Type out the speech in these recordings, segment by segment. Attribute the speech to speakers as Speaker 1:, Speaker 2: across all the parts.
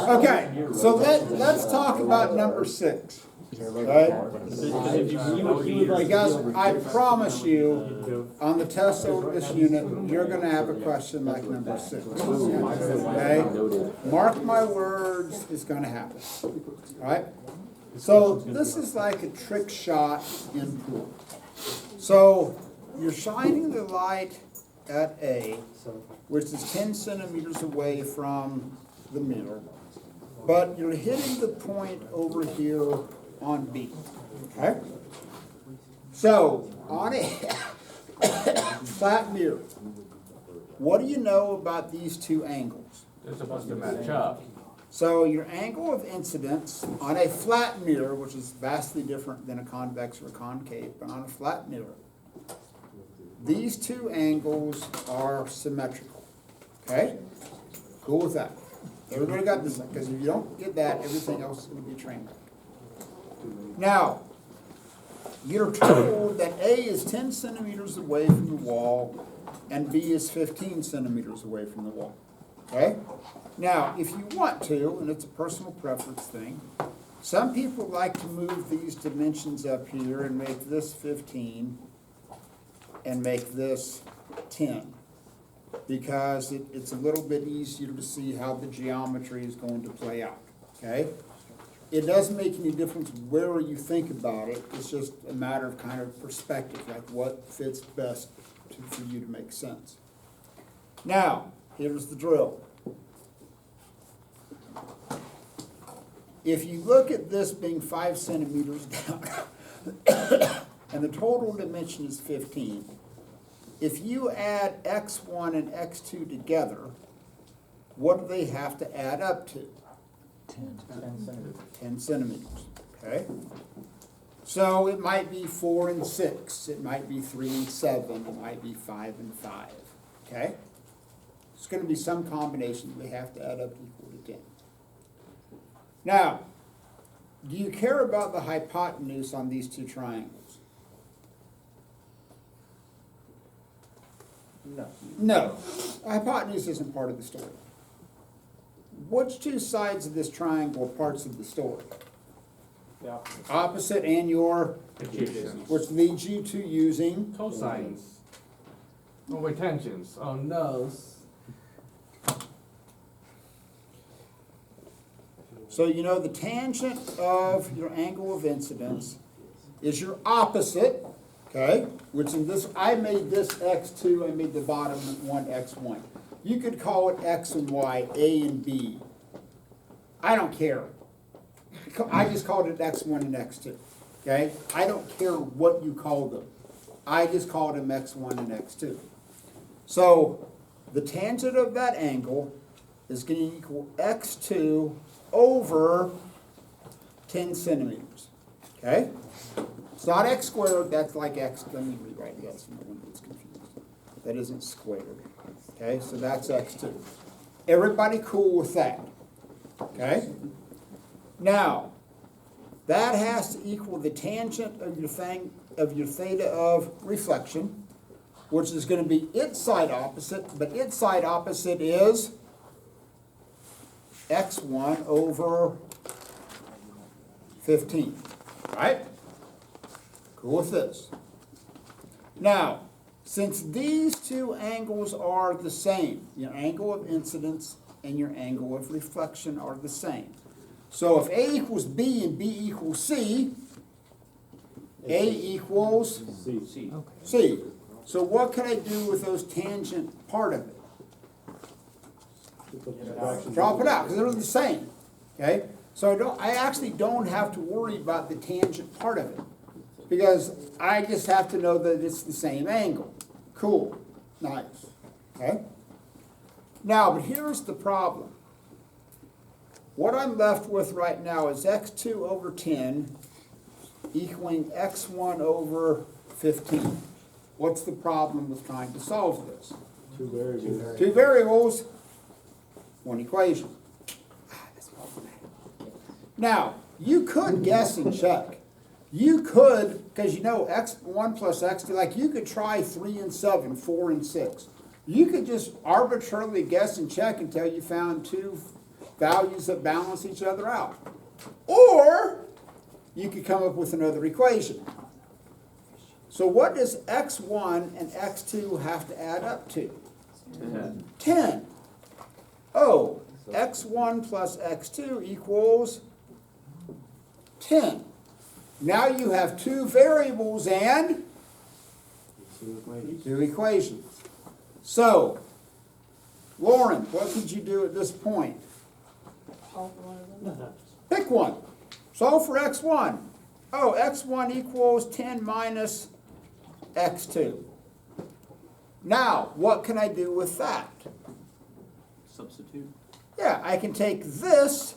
Speaker 1: Okay, so let's talk about number 6. Right? Because I promise you, on the test over this unit, you're going to have a question like number 6. Okay? Mark my words, it's going to happen. All right? So this is like a trick shot in pool. So you're shining the light at A, which is 10 centimeters away from the mirror, but you're hitting the point over here on B. Okay? So on a flat mirror, what do you know about these two angles?
Speaker 2: They're supposed to match up.
Speaker 1: So your angle of incidence on a flat mirror, which is vastly different than a convex or a concave, but on a flat mirror, these two angles are symmetrical. Okay? Cool with that. Everybody got this, because if you don't get that, everything else will be a train wreck. Now, you're told that A is 10 centimeters away from the wall and B is 15 centimeters away from the wall. Okay? Now, if you want to, and it's a personal preference thing, some people like to move these dimensions up here and make this 15 and make this 10, because it's a little bit easier to see how the geometry is going to play out. Okay? It doesn't make any difference where you think about it. It's just a matter of kind of perspective, like what fits best for you to make sense. Now, here's the drill. If you look at this being 5 centimeters down, and the total dimension is 15, if you add x1 and x2 together, what do they have to add up to? 10 centimeters. Okay? So it might be 4 and 6, it might be 3 and 7, it might be 5 and 5. Okay? It's going to be some combination. They have to add up equal to 10. Now, do you care about the hypotenuse on these two triangles?
Speaker 3: No.
Speaker 1: No. The hypotenuse isn't part of the story. Which two sides of this triangle are parts of the story?
Speaker 3: Yeah.
Speaker 1: Opposite and your,
Speaker 2: Adjacent.
Speaker 1: which leads you to using
Speaker 2: Cosines. Oh, wait, tangents. Oh, no.
Speaker 1: So you know the tangent of your angle of incidence is your opposite, okay? Which in this, I made this x2, I made the bottom one x1. You could call it x and y, A and B. I don't care. I just called it x1 and x2, okay? I don't care what you call them. I just called them x1 and x2. So the tangent of that angle is going to equal x2 over 10 centimeters, okay? It's not x squared, that's like x, let me rewrite that so no one gets confused. That isn't squared, okay? So that's x2. Everybody cool with that, okay? Now, that has to equal the tangent of your thing, of your theta of reflection, which is going to be its side opposite, but its side opposite is x1 over 15, right? Cool with this. Now, since these two angles are the same, your angle of incidence and your angle of reflection are the same. So if A equals B and B equals C, A equals
Speaker 3: C.
Speaker 1: C. So what can I do with those tangent part of it? Drop it out, because they're the same, okay? So I actually don't have to worry about the tangent part of it, because I just have to know that it's the same angle. Cool, nice, okay? Now, but here's the problem. What I'm left with right now is x2 over 10 equaling x1 over 15. What's the problem with trying to solve this?
Speaker 3: Two variables.
Speaker 1: Two variables, one equation. Now, you could guess and check. You could, because you know x1 plus x2, like you could try 3 and 7, 4 and 6. You could just arbitrarily guess and check until you found two values that balance each other out. Or you could come up with another equation. So what does x1 and x2 have to add up to? 10. Oh, x1 plus x2 equals 10. Now you have two variables and two equations. So, Lauren, what could you do at this point? Pick one. Solve for x1. Oh, x1 equals 10 minus x2. Now, what can I do with that?
Speaker 4: Substitute.
Speaker 1: Yeah, I can take this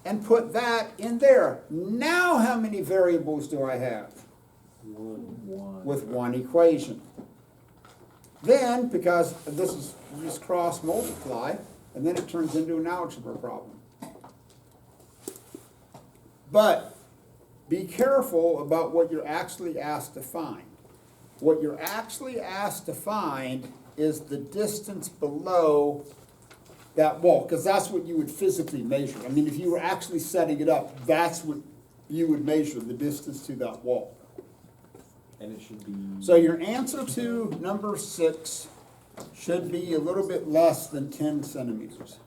Speaker 1: and put that in there. Now how many variables do I have?
Speaker 4: One.
Speaker 1: With one equation. Then, because this is just cross multiply, and then it turns into an algebra problem. But be careful about what you're actually asked to find. What you're actually asked to find is the distance below that wall, because that's what you would physically measure. I mean, if you were actually setting it up, that's what you would measure, the distance to that wall.
Speaker 4: And it should be.
Speaker 1: So your answer to number 6 should be a little bit less than 10 centimeters.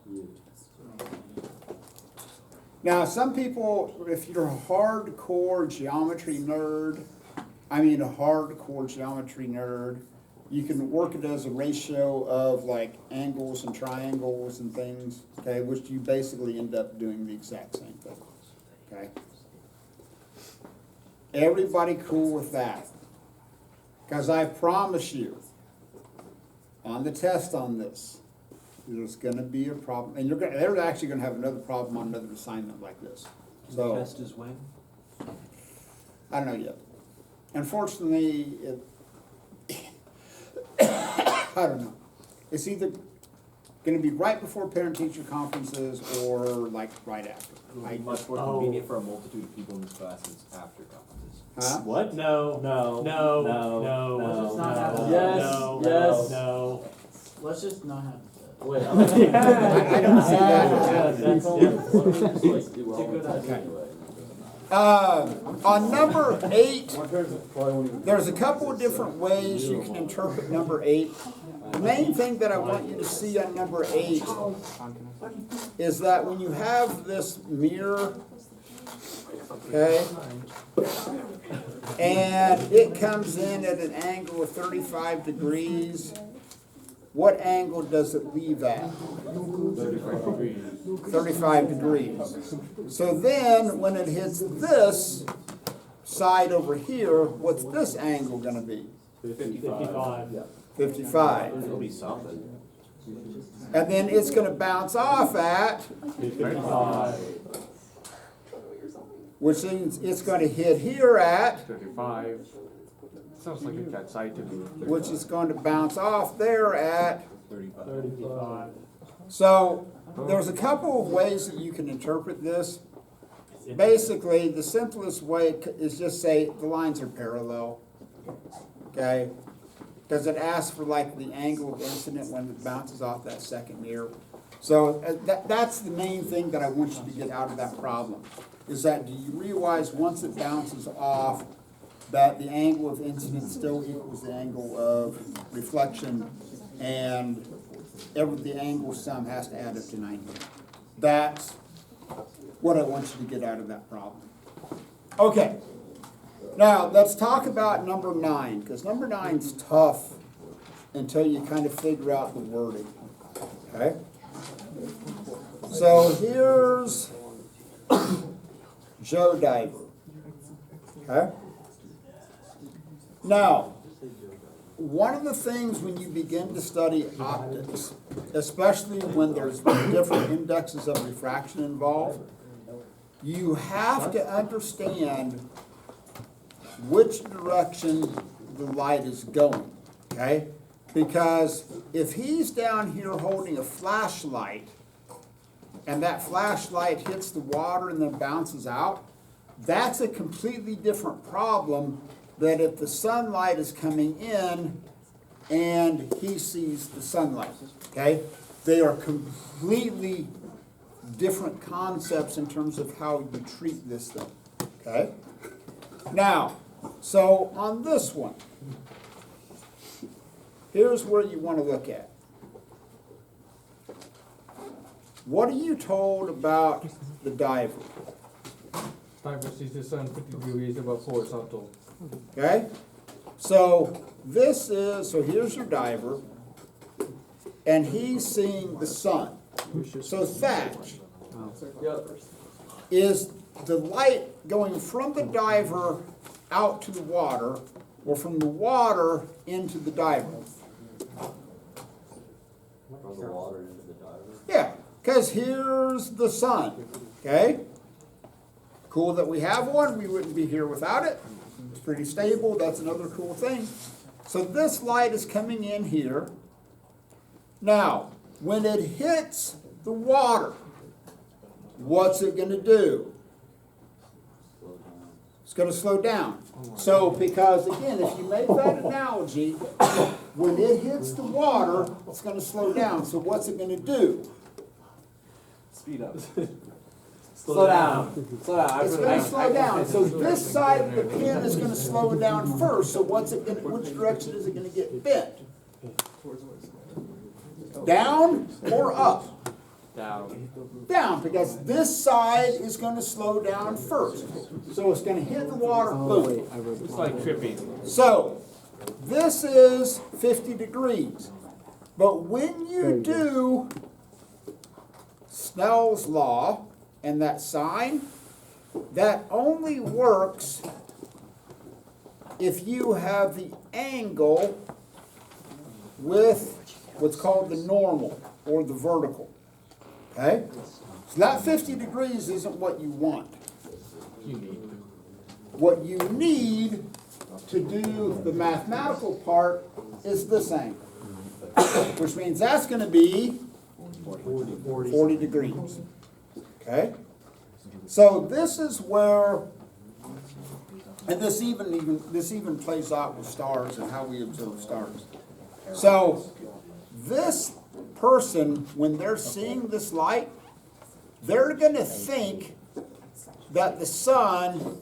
Speaker 1: Now, some people, if you're a hardcore geometry nerd, you can work it as a ratio of like angles and triangles and things, okay, which you basically end up doing the exact same thing, okay? Everybody cool with that? Because I promise you, on the test on this, there's going to be a problem, and they're actually going to have another problem on another assignment like this. So
Speaker 4: The test is when?
Speaker 1: I don't know yet. Unfortunately, I don't know. It's either going to be right before parent-teacher conferences or like right after.
Speaker 4: It would be much more convenient for a multitude of people in this class than after conferences.
Speaker 1: Huh?
Speaker 4: What?
Speaker 5: No,
Speaker 4: No.
Speaker 5: no,
Speaker 4: No.
Speaker 5: no,
Speaker 4: No.
Speaker 5: let's not have that.
Speaker 4: Yes.
Speaker 5: No,
Speaker 4: Yes.
Speaker 5: no. Let's just not have that.
Speaker 4: Wait.
Speaker 1: I don't see that.
Speaker 5: That's a good idea.
Speaker 1: On number 8, there's a couple of different ways you can interpret number 8. The main thing that I want you to see on number 8 is that when you have this mirror, okay, and it comes in at an angle of 35 degrees, what angle does it leave at? 35 degrees. So then, when it hits this side over here, what's this angle going to be?
Speaker 5: 55.
Speaker 1: 55.
Speaker 4: It'll be something.
Speaker 1: And then it's going to bounce off at,
Speaker 5: 55.
Speaker 1: which means it's going to hit here at,
Speaker 2: 35. Sounds like it got side to me.
Speaker 1: which is going to bounce off there at.
Speaker 4: 35.
Speaker 5: 35.
Speaker 1: So there's a couple of ways that you can interpret this. Basically, the simplest way is just say the lines are parallel, okay? Because it asks for like the angle of incident when it bounces off that second mirror. So that's the main thing that I want you to get out of that problem, is that do you realize once it bounces off that the angle of incidence still equals the angle of reflection, and the angle sum has to add up to 90. That's what I want you to get out of that problem. Okay, now let's talk about number 9, because number 9's tough until you kind of figure out the wording, okay? So here's Joe Diver, okay? Now, one of the things when you begin to study optics, especially when there's different indexes of refraction involved, you have to understand which direction the light is going, okay? Because if he's down here holding a flashlight, and that flashlight hits the water and then bounces out, that's a completely different problem than if the sunlight is coming in and he sees the sunlight, okay? They are completely different concepts in terms of how you treat this thing, okay? Now, so on this one, here's where you want to look at. What are you told about the diver?
Speaker 2: Diver sees the sun 50 degrees above horizontal.
Speaker 1: Okay? So this is, so here's your diver, and he's seeing the sun. So Thatch, is the light going from the diver out to the water, or from the water into the diver?
Speaker 4: From the water into the diver.
Speaker 1: Yeah, because here's the sun, okay? Cool that we have one, we wouldn't be here without it. It's pretty stable, that's another cool thing. So this light is coming in here. Now, when it hits the water, what's it gonna do? It's gonna slow down. So, because again, if you make that analogy, when it hits the water, it's gonna slow down. So what's it gonna do?
Speaker 4: Speed up.
Speaker 5: Slow down. Slow down.
Speaker 1: It's gonna slow down. So this side of the pin is gonna slow it down first. So what's it gonna, which direction is it gonna get bent? Down or up?
Speaker 5: Down.
Speaker 1: Down, because this side is gonna slow down first. So it's gonna hit the water, boom.
Speaker 2: It's like tripping.
Speaker 1: So, this is 50 degrees. But when you do Snell's law and that sign, that only works if you have the angle with what's called the normal or the vertical. Okay? So that 50 degrees isn't what you want.
Speaker 2: You need.
Speaker 1: What you need to do the mathematical part is this angle, which means that's going to be 40 degrees. Okay? So this is where, and this even plays out with stars and how we observe stars. So this person, when they're seeing this light, they're going to think that the sun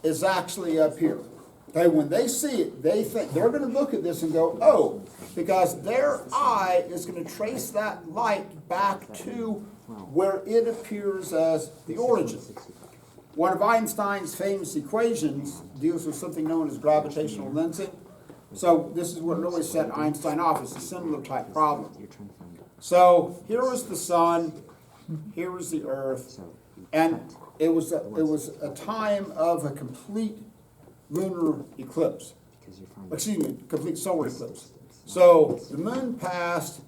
Speaker 1: is actually up here. Okay, when they see it, they think they're going to look at this and go, oh, because their eye is going to trace that light back to where it appears as the origin. One of Einstein's famous equations deals with something known as gravitational lensing. So this is what really set Einstein off. It's a similar type problem. So here was the sun, here was the earth, and it was a time of a complete lunar eclipse. Excuse me, complete solar eclipse. So the moon passed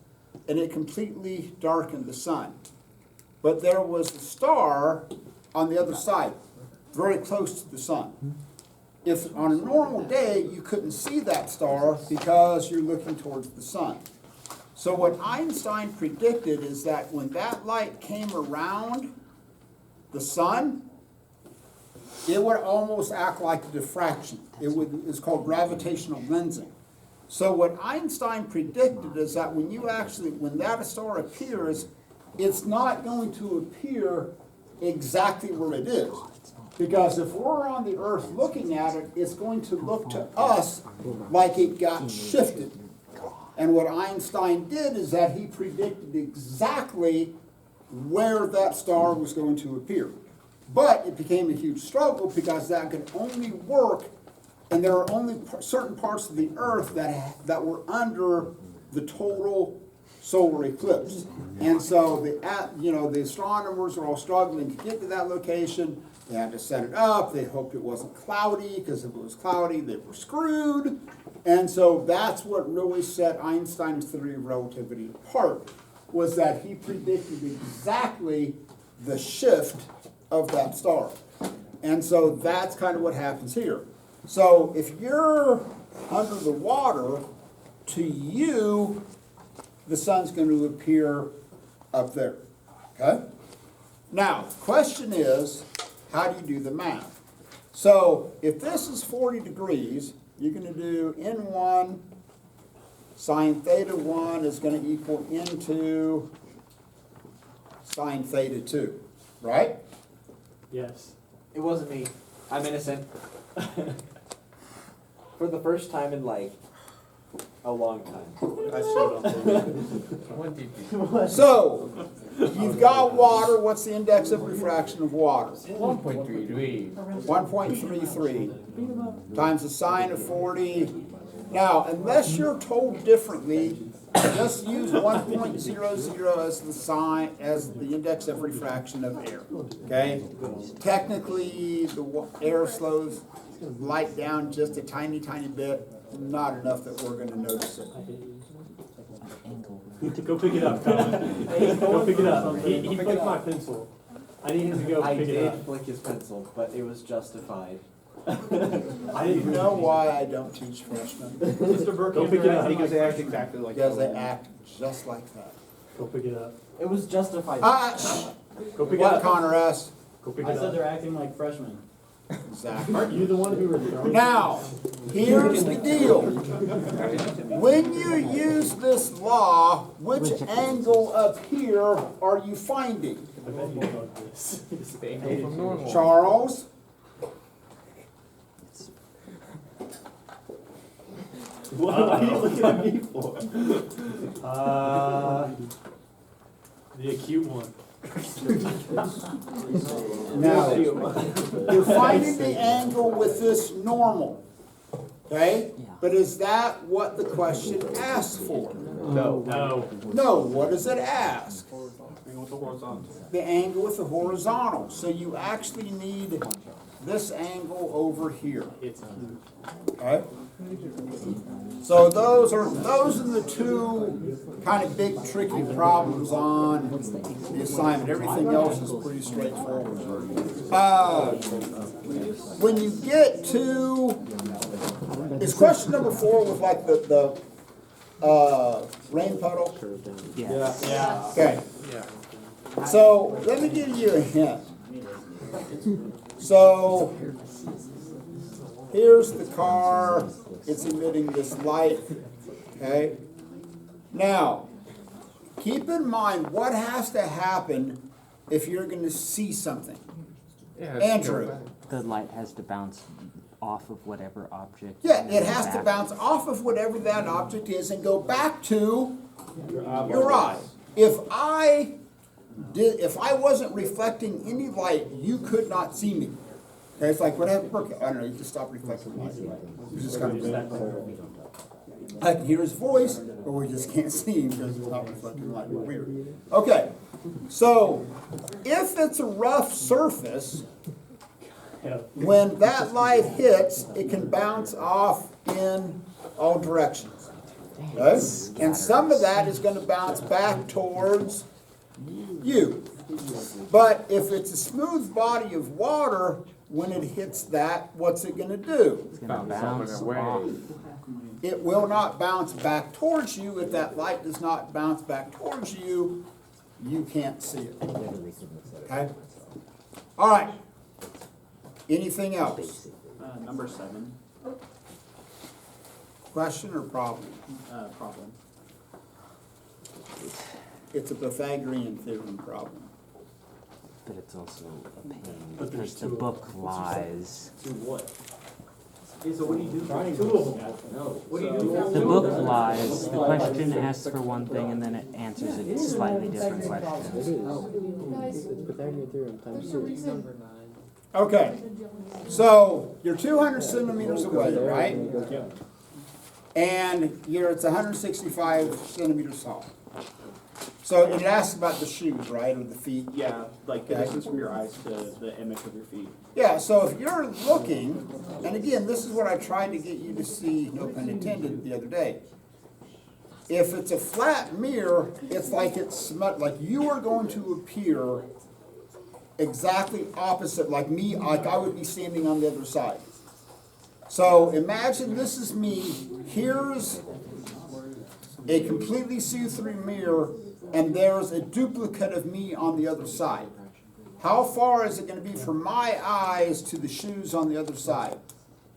Speaker 1: and it completely darkened the sun. But there was a star on the other side, very close to the sun. If on a normal day you couldn't see that star because you're looking towards the sun. So what Einstein predicted is that when that light came around the sun, it would almost act like a diffraction. It's called gravitational lensing. So what Einstein predicted is that when that star appears, it's not going to appear exactly where it is. Because if we're on the earth looking at it, it's going to look to us like it got shifted. And what Einstein did is that he predicted exactly where that star was going to appear. But it became a huge struggle because that could only work, and there are only certain parts of the earth that were under the total solar eclipse. And so the astronomers are all struggling to get to that location. They had to set it up. They hoped it wasn't cloudy, because if it was cloudy, they were screwed. And so that's what really set Einstein's theory of relativity apart, was that he predicted exactly the shift of that star. And so that's kind of what happens here. So if you're under the water, to you, the sun's going to appear up there. Okay? Now, the question is, how do you do the math? So if this is 40 degrees, you're going to do N1 sine theta 1 is gonna equal into sine theta 2, right?
Speaker 3: Yes.
Speaker 5: It wasn't me. I'm innocent. For the first time in like a long time.
Speaker 3: I still don't believe it.
Speaker 2: What did you?
Speaker 1: So, you've got water, what's the index of refraction of water?
Speaker 2: 1.33.
Speaker 1: 1.33 times the sine of 40. Now, unless you're told differently, just use 1.00 as the as the index of refraction of air, okay? Technically, the air slows light down just a tiny, tiny bit, not enough that we're gonna notice it.
Speaker 3: Go pick it up, Colin. Go pick it up. He flicked my pencil. I need him to go
Speaker 5: I
Speaker 3: pick it
Speaker 5: did
Speaker 3: up.
Speaker 5: flick his pencil, but it was justified.
Speaker 3: I
Speaker 1: You know why I don't teach freshmen?
Speaker 3: Mr. Burke, go pick it up.
Speaker 4: Because they act exactly like.
Speaker 1: Because they act just like that.
Speaker 3: Go pick it up.
Speaker 5: It was justified.
Speaker 3: Go pick it
Speaker 1: What
Speaker 3: up.
Speaker 1: Connor asked?
Speaker 3: Go pick
Speaker 6: I
Speaker 3: it
Speaker 6: said
Speaker 3: up.
Speaker 6: they're acting like freshmen.
Speaker 1: Exactly.
Speaker 3: Aren't you the one who were throwing?
Speaker 1: Now, here's the deal. When you use this law, which angle up here are you finding?
Speaker 3: I bet you know this.
Speaker 2: It's the angle from normal.
Speaker 1: Charles?
Speaker 3: What are you looking at me for? The acute one.
Speaker 1: Now, you're finding the angle with this normal, okay? But is that what the question asks for?
Speaker 2: No.
Speaker 3: No.
Speaker 1: No, what does it ask?
Speaker 4: Angle with the horizontal.
Speaker 1: The angle with the horizontal. So you actually need this angle over here,
Speaker 3: It's
Speaker 1: okay? So those are the two kind of big tricky problems on the assignment. Everything else is pretty straightforward. When you get to, is question number 4 with like the rain puddle?
Speaker 3: yeah.
Speaker 1: Okay. So let me give you a hint. So here's the car, it's emitting this light, okay? Now, keep in mind what has to happen if you're gonna see something.
Speaker 2: Yeah,
Speaker 1: Andrew.
Speaker 7: The light has to bounce off of whatever object.
Speaker 1: Yeah, it
Speaker 7: and
Speaker 1: has to
Speaker 7: back.
Speaker 1: bounce off of whatever that object is and go back to
Speaker 3: Your eyeball.
Speaker 1: your eye. If I wasn't reflecting any light, you could not see me. Okay, it's like what happened, I don't know, you just stop reflecting light. You just kind of, I can hear his voice, but we just can't see him because he's not reflecting light. We're weird. Okay, so if it's a rough surface,
Speaker 3: Yeah.
Speaker 1: when that light hits, it can bounce off in all directions. Okay? And some of that is going to bounce back towards you. But if it's a smooth body of water, when it hits that, what's it going to do?
Speaker 7: It's gonna
Speaker 2: Bounce
Speaker 7: bounce
Speaker 2: away.
Speaker 7: off.
Speaker 1: It will not bounce back towards you. If that light does not bounce back towards you, you can't see it. Okay? All right. Anything else?
Speaker 6: Number 7,
Speaker 1: Question or problem?
Speaker 6: problem.
Speaker 1: It's a Pythagorean theorem problem.
Speaker 7: But it's also a pain
Speaker 3: But
Speaker 7: because
Speaker 3: there's
Speaker 7: the
Speaker 3: two of
Speaker 7: book
Speaker 3: them.
Speaker 7: lies.
Speaker 3: To what?
Speaker 6: Okay, so what do you do?
Speaker 3: Two of them.
Speaker 6: What do you do?
Speaker 7: The book lies. The question asks for one thing and then it answers a slightly different question.
Speaker 1: Okay, so you're 200 centimeters away, right? And it's 165 centimeters tall. So it asks about the shoes, right, or the feet?
Speaker 6: Yeah, like the distance from your eyes to the image of your feet.
Speaker 1: Yeah, so if you're looking, and again, this is what I tried to get you to see, no pun intended, the other day. If it's a flat mirror, it's like you are going to appear exactly opposite, like me, like I would be standing on the other side. So imagine this is me, here's a completely see-through mirror, and there's a duplicate of me on the other side. How far is it going to be from my eyes to the shoes on the other side?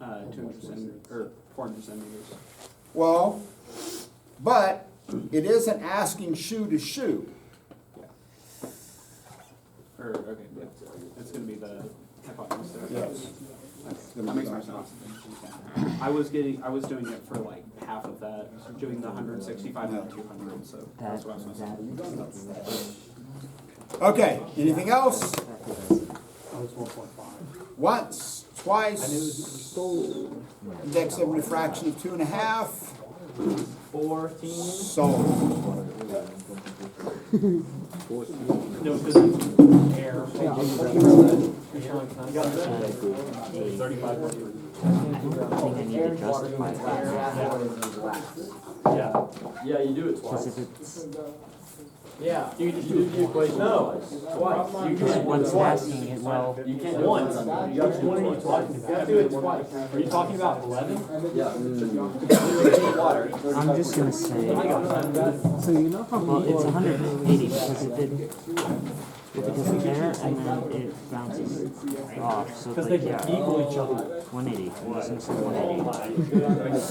Speaker 6: 200 centimeters, or 400 centimeters.
Speaker 1: Well, But it isn't asking shoe to shoe.
Speaker 6: Or, okay, it's gonna be the hypotenuse there.
Speaker 1: Yes.
Speaker 6: That makes more sense. I was doing it for like half of that, doing the 165 and the 200, so that's what I was missing.
Speaker 1: Okay, anything else?
Speaker 3: That was 1.5.
Speaker 1: Once, twice, index of refraction of 2.5,
Speaker 3: 14.
Speaker 1: sold.
Speaker 3: No, because it's air.
Speaker 7: I think I need to justify that.
Speaker 3: Yeah. Yeah, you do it
Speaker 7: Because if it's,
Speaker 3: Yeah. You just do the equation. No, twice. You
Speaker 7: because
Speaker 3: can't
Speaker 7: what's
Speaker 3: do it twice.
Speaker 7: asking it, well,
Speaker 3: You can't do it once. What are you talking about? You have to do it twice. Are you talking about 11?
Speaker 7: I'm just gonna say,
Speaker 3: I got
Speaker 7: well, it's 180 because it did, because it's there and then it bounces off, so it's
Speaker 3: Because they
Speaker 7: like,
Speaker 3: can
Speaker 7: yeah,
Speaker 3: equal each other.
Speaker 7: 180, I'm just gonna say 180.
Speaker 3: Oh my goodness.